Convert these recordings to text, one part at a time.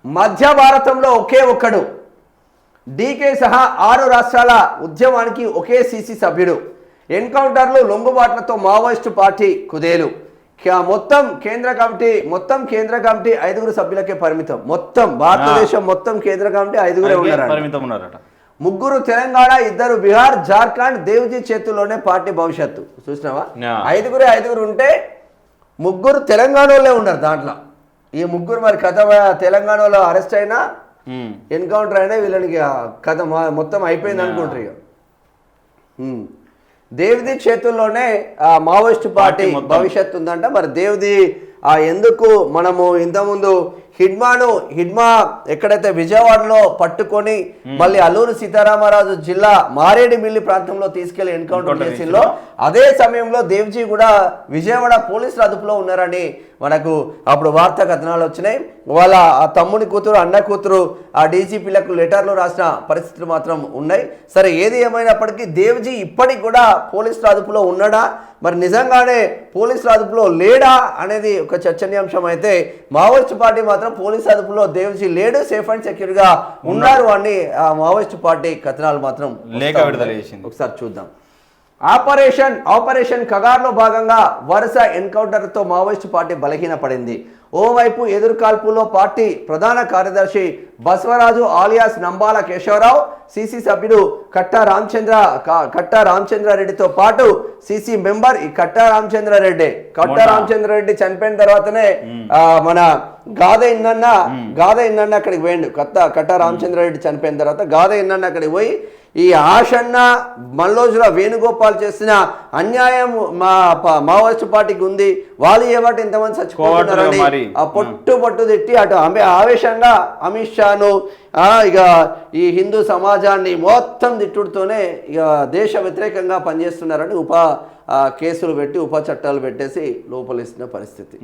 మధ్య భారతంలో ఒకే ఒక్కడు, డీకే సహా 6 రాష్ట్రాల ఉద్యమానికి ఒకే సీసీ సభ్యుడు, ఎన్కౌంటర్లు లొంగుబాట్లతో మావోయిస్టు పార్టీ కుదేలు. మొత్తం కేంద్ర కమిటీ 5 సభ్యులకే పరిమితం. మొత్తం భారతదేశం మొత్తం కేంద్ర కమిటీ 5 ఉన్నారట. 3 తెలంగాణ, 2 బీహార్, జార్ఖండ్. దేవ్జీ చేతుల్లోనే పార్టీ భవిష్యత్తు. చూసినావా? 5 ఉంటే 3 తెలంగాణలో ఉన్నారు. దాంట్లో ఈ 3 మరి కథ తెలంగాణలో అరెస్ట్ అయినా ఎన్కౌంటర్ అయినా వీళ్ళకి కథ మొత్తం అయిపోయింది అనుకుంటారు. ఇక దేవ్జీ చేతుల్లోనే మావోయిస్టు పార్టీ భవిష్యత్తు ఉందంట. మరి దేవ్జీ ఎందుకు మనము ఇంతకుముందు హిడ్మా ఎక్కడైతే విజయవాడలో పట్టుకొని మళ్ళీ అల్లూరు సీతారామరాజు జిల్లా మారేడుమిల్లి ప్రాంతంలో తీసుకెళ్లి ఎన్కౌంటర్ చేసిందో అదే సమయంలో దేవ్జీ కూడా విజయవాడ పోలీసుల అదుపులో ఉన్నారని మనకు అప్పుడు వార్తా కథనాలు వచ్చినాయి. వాళ్ళ ఆ తమ్ముని కూతురు, అన్న కూతురు ఆ డీజీపీలకు లెటర్లు రాసిన పరిస్థితులు మాత్రం ఉన్నాయి. సరే, ఏది ఏమైనప్పటికీ దేవ్జీ ఇప్పటికి కూడా పోలీసుల అదుపులో ఉన్నాడా, మరి నిజంగానే పోలీసుల అదుపులో లేడా అనేది ఒక చర్చనీయాంశం. అయితే మావోయిస్టు పార్టీ మాత్రం పోలీసు అదుపులో దేవ్జీ లేడు, సేఫ్ అండ్ సెక్యూర్ గా ఉన్నారు అని మావోయిస్టు పార్టీ కథనాలు మాత్రం లేఖ విడుదల చేసింది. ఒకసారి చూద్దాం. ఆపరేషన్ కగార్లో భాగంగా వరుస ఎన్కౌంటర్తో మావోయిస్టు పార్టీ బలహీనపడింది. ఓవైపు ఎదురుకాల్పులో పార్టీ ప్రధాన కార్యదర్శి బసవరాజు ఆలియాస్ నంబాల కేశవరావు, సీసీ సభ్యుడు కట్టా రామచంద్రారెడ్డితో పాటు సీసీ మెంబర్ కట్టా రామచంద్రారెడ్డి చనిపోయిన తర్వాతనే మన గాథ ఇన్నన్న అక్కడికి పోయిండు. కట్టా రామచంద్రారెడ్డి చనిపోయిన తర్వాత గాథ ఇన్నన్న అక్కడికి పోయి ఈ ఆషన్న మల్లోజుల వేణుగోపాల్ చేసిన అన్యాయం మావోయిస్టు పార్టీకి ఉంది, వాళ్ళు ఏమంటే ఇంతమంది చచ్చిపోతున్నారని పట్టు తిట్టి అటు ఆవేశంగా అమిత్ షాను ఇక ఈ హిందూ సమాజాన్ని మొత్తం తిట్టుడుతోనే ఇక దేశ వ్యతిరేకంగా పనిచేస్తున్నారని కేసులు పెట్టి చట్టాలు పెట్టేసి లోపలిస్తున్న పరిస్థితి.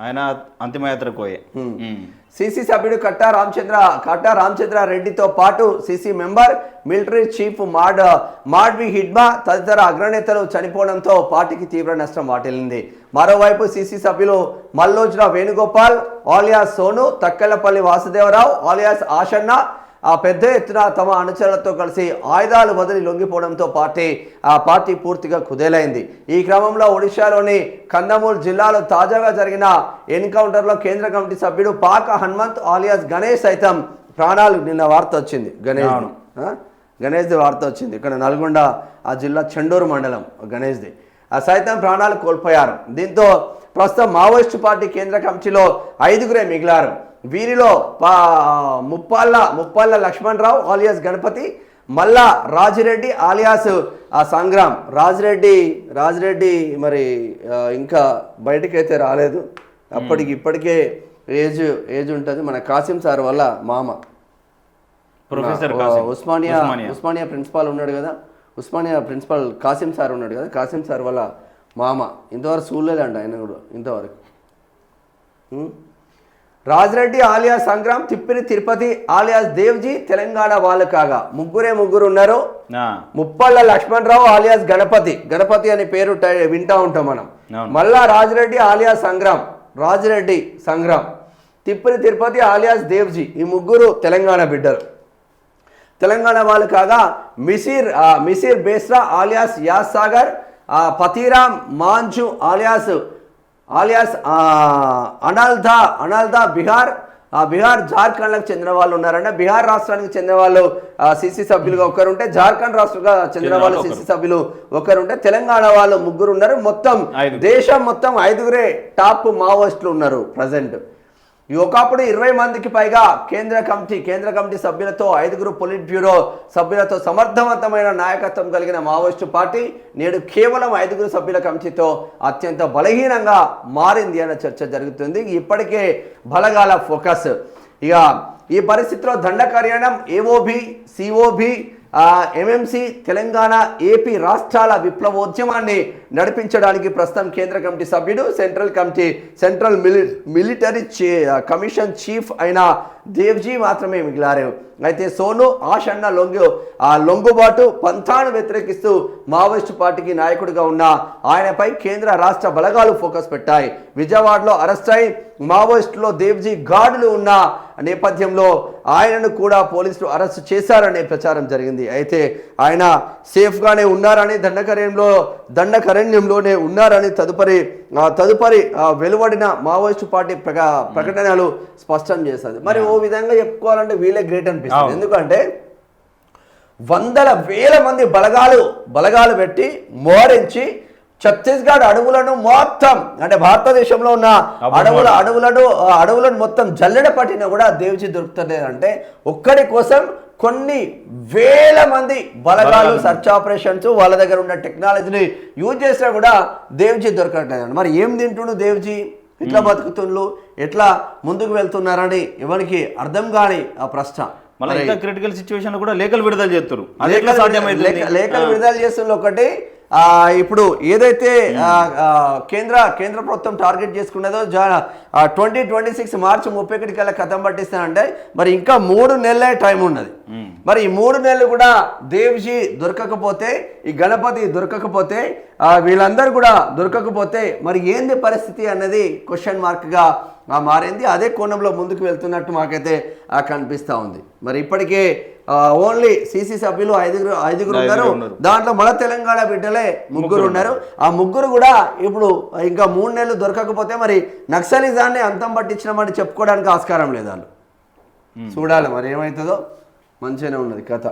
ఆయన అంతిమయాత్ర కోయే. సీసీ సభ్యుడు కట్టా రామచంద్రారెడ్డితో పాటు CC member, military chief Madvi Hidma తదితర అగ్రనేతలు చనిపోవడంతో పార్టీకి తీవ్ర నష్టం వాటిల్లింది. మరోవైపు సీసీ సభ్యులు మల్లోజుల వేణుగోపాల్ ఆలియాస్ సోను, తక్కెళ్లపల్లి వాసుదేవరావు ఆలియాస్ ఆషన్న పెద్ద ఎత్తున తమ అనుచరులతో కలిసి ఆయుధాలు వదిలి లొంగిపోవడంతో పార్టీ పూర్తిగా కుదేలైంది. ఈ క్రమంలో ఒడిశాలోని కందమూల్ జిల్లాలో తాజాగా జరిగిన ఎన్కౌంటర్లో కేంద్ర కమిటీ సభ్యుడు పాక హనుమంత్ ఆలియాస్ గణేష్ సైతం ప్రాణాలు నిన్న వార్త వచ్చింది. గణేష్ది వార్త వచ్చింది. ఇక్కడ నల్గొండ ఆ జిల్లా చెండూరు మండలం గణేష్ది సైతం ప్రాణాలు కోల్పోయారు. దీంతో ప్రస్తుతం మావోయిస్టు పార్టీ కేంద్ర కమిటీలో 5 మిగిలారు. వీరిలో ముప్పాళ్ళ లక్ష్మణరావు ఆలియాస్ గణపతి, మల్లా రాజిరెడ్డి ఆలియాస్ సంగ్రామ్. రాజిరెడ్డి మరి ఇంకా బయటకైతే రాలేదు. ఇప్పటికే ఏజ్ ఉంటుంది. మన కాసిం సార్ వల్ల మామ ప్రొఫెసర్ ఉస్మానియా ప్రిన్సిపాల్ ఉన్నాడు కదా, ఉస్మానియా ప్రిన్సిపాల్ కాసిం సార్ ఉన్నాడు కదా, కాసిం సార్ వల్ల మామ. ఇంతవరకు చూడలేదంట ఆయన కూడా ఇంతవరకు. రాజిరెడ్డి ఆలియాస్ సంగ్రామ్, తిప్పిరి తిరుపతి ఆలియాస్ దేవ్జీ తెలంగాణ వాళ్ళు కాగా 3 ఉన్నారు. ముప్పాళ్ళ లక్ష్మణరావు ఆలియాస్ గణపతి అనే పేరు వింటా ఉంటాం మనం. మళ్ళా రాజిరెడ్డి ఆలియాస్ సంగ్రామ్, తిప్పిరి తిరుపతి ఆలియాస్ దేవ్జీ, ఈ 3 తెలంగాణ బిడ్డలు. తెలంగాణ వాళ్ళు కాగా మిసిర్ బేస్రా ఆలియాస్ యాస్ సాగర్, పతీరామ్ మాంజు ఆలియాస్ అనాల్దా బీహార్ జార్ఖండ్లకు చెందిన వాళ్ళు ఉన్నారంటే బీహార్ రాష్ట్రానికి చెందిన వాళ్ళు సీసీ సభ్యులుగా ఒకరుంటే, జార్ఖండ్ రాష్ట్రంగా చెందిన వాళ్ళు సీసీ సభ్యులు ఒకరుంటే, తెలంగాణ వాళ్ళు 3 ఉన్నారు. మొత్తం దేశం మొత్తం 5 టాప్ మావోయిస్టులు ఉన్నారు ప్రజెంట్. ఒకప్పుడు 20 మందికి పైగా కేంద్ర కమిటీ సభ్యులతో 5 పొలిట్ బ్యూరో సభ్యులతో సమర్థవంతమైన నాయకత్వం కలిగిన మావోయిస్టు పార్టీ నేడు కేవలం 5 సభ్యుల కమిటీతో అత్యంత బలహీనంగా మారింది అన్న చర్చ జరుగుతుంది. ఇప్పటికే బలగాల ఫోకస్. ఇక ఈ పరిస్థితిలో Dandakaranya AOB, COB, MMC Telangana AP రాష్ట్రాల విప్లవోద్యమాన్ని నడిపించడానికి ప్రస్తుతం కేంద్ర కమిటీ సభ్యుడు సెంట్రల్ మిలిటరీ కమిషన్ చీఫ్ అయిన దేవ్జీ మాత్రమే మిగిలారు. అయితే సోను ఆషన్న లొంగుబాటు పంథాను వ్యతిరేకిస్తూ మావోయిస్టు పార్టీకి నాయకుడిగా ఉన్న ఆయనపై కేంద్ర రాష్ట్ర బలగాలు ఫోకస్ పెట్టాయి. విజయవాడలో అరెస్ట్ అయి మావోయిస్టులో దేవ్జీ గార్డులు ఉన్న నేపథ్యంలో ఆయనను కూడా పోలీసులు అరెస్టు చేశారనే ప్రచారం జరిగింది. అయితే ఆయన సేఫ్గానే ఉన్నారని దండకరణ్యంలోనే ఉన్నారని తదుపరి వెలువడిన మావోయిస్టు పార్టీ ప్రకటనలు స్పష్టం చేస్తుంది. మరి ఓ విధంగా చెప్పుకోవాలంటే వీళ్ళే గ్రేట్ అనిపిస్తుంది. ఎందుకంటే వందల వేల మంది బలగాలు పెట్టి మోరించి ఛత్తీస్గఢ్ అడవులను మొత్తం అంటే భారతదేశంలో ఉన్న అడవులను మొత్తం జల్లెడ పట్టినా కూడా దేవ్జీ దొరుకుతలేదంటే ఒక్కడి కోసం కొన్ని వేల మంది బలగాలు సర్చ్ ఆపరేషన్స్ వాళ్ళ దగ్గర ఉన్న టెక్నాలజీని యూజ్ చేసినా కూడా దేవ్జీ దొరకట్లేదు. మరి ఏం తింటుండు దేవ్జీ, ఎట్లా బతుకుతుండ్రు, ఎట్లా ముందుకు వెళ్తున్నారని ఎవరికి అర్థం కాని ఆ ప్రశ్న. మళ్ళీ ఇంకా క్రిటికల్ సిచ్యువేషన్ కూడా లేఖలు విడుదల చేస్తారు. లేఖలు విడుదల చేస్తున్న ఒకటి ఇప్పుడు ఏదైతే కేంద్ర ప్రభుత్వం టార్గెట్ చేసుకున్నదో 2026 మార్చి 31 కల్లా కథం పట్టిస్తానంటే మరి ఇంకా 3 నెలలే టైం ఉన్నది. మరి ఈ 3 నెలలు కూడా దేవ్జీ దొరకకపోతే, ఈ గణపతి దొరకకపోతే, వీళ్ళందరూ కూడా దొరకకపోతే మరి ఏంది పరిస్థితి అన్నది క్వశ్చన్ మార్క్గా మారింది. అదే కోణంలో ముందుకు వెళ్తున్నట్టు మాకైతే కనిపిస్తూ ఉంది. మరి ఇప్పటికే ఓన్లీ సిసి సభ్యులు ఐదుగురు ఉన్నారు. దాంట్లో మన తెలంగాణ బిడ్డలే 3 ఉన్నారు. ఆ 3 కూడా ఇప్పుడు ఇంకా 3 నెలలు దొరకకపోతే మరి నక్సలిజాన్ని అంతం పట్టించినామని చెప్పుకోవడానికి ఆస్కారం లేదు. వాళ్ళు చూడాలి మరి ఏమవుతుందో. మంచిగానే ఉన్నది కథ.